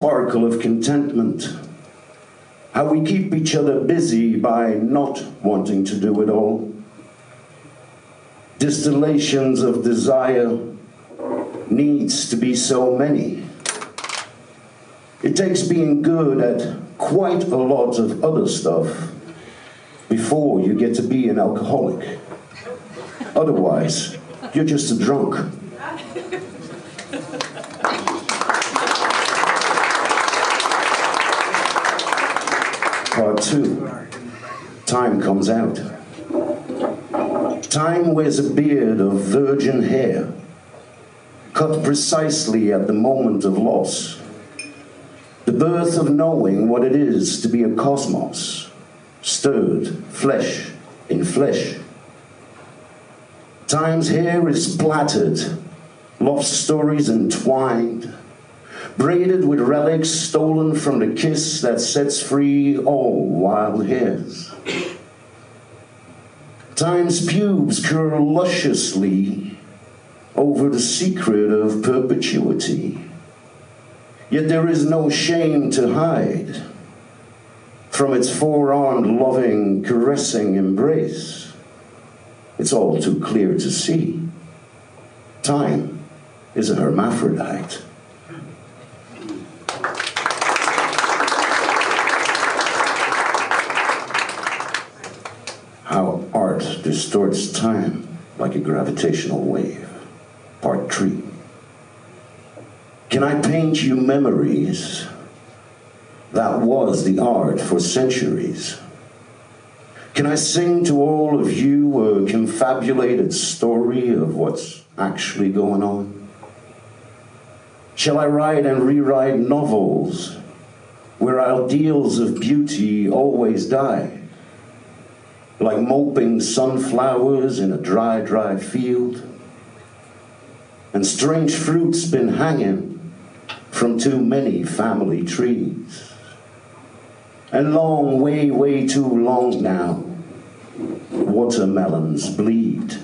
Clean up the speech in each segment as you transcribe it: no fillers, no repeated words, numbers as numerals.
sparkle of contentment, how we keep each other busy by not wanting to do it all. Distillations of desire needs to be so many. It takes being good at quite a lot of other stuff before you get to be an alcoholic. Otherwise, you're just a drunk. Part 2. Time comes out. Time wears a beard of virgin hair, cut precisely at the moment of loss. The birth of knowing what it is to be a cosmos, stirred flesh in flesh. Time's hair is plaited, love stories entwined, braided with relics stolen from the kiss that sets free all wild hairs. Time's pubes curl lusciously over the secret of perpetuity. Yet there is no shame to hide from its four-armed, loving, caressing embrace. It's all too clear to see. Time is a hermaphrodite. How art distorts time like a gravitational wave. Part 3. Can I paint you memories? That was the art for centuries. Can I sing to all of you a confabulated story of what's actually going on? Shall I write and rewrite novels where ideals of beauty always die? Like moping sunflowers in a dry, dry field, and strange fruits been hanging from too many family trees. And long, way, way too long now, watermelons bleed.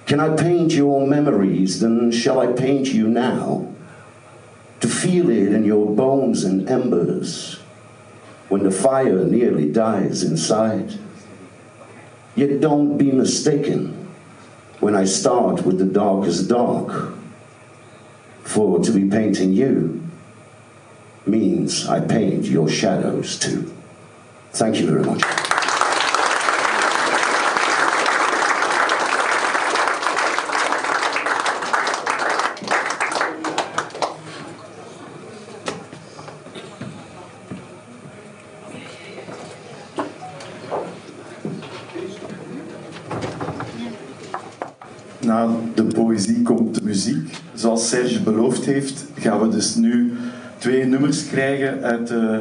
Can I paint your memories, then shall I paint you now, to feel it in your bones and embers, when the fire nearly dies inside. Yet don't be mistaken when I start with the darkest dark, for to be painting you means I paint your shadows too. Thank you very much. Na de poëzie komt de muziek. Zoals Serge beloofd heeft, gaan we dus nu 2 nummers krijgen uit de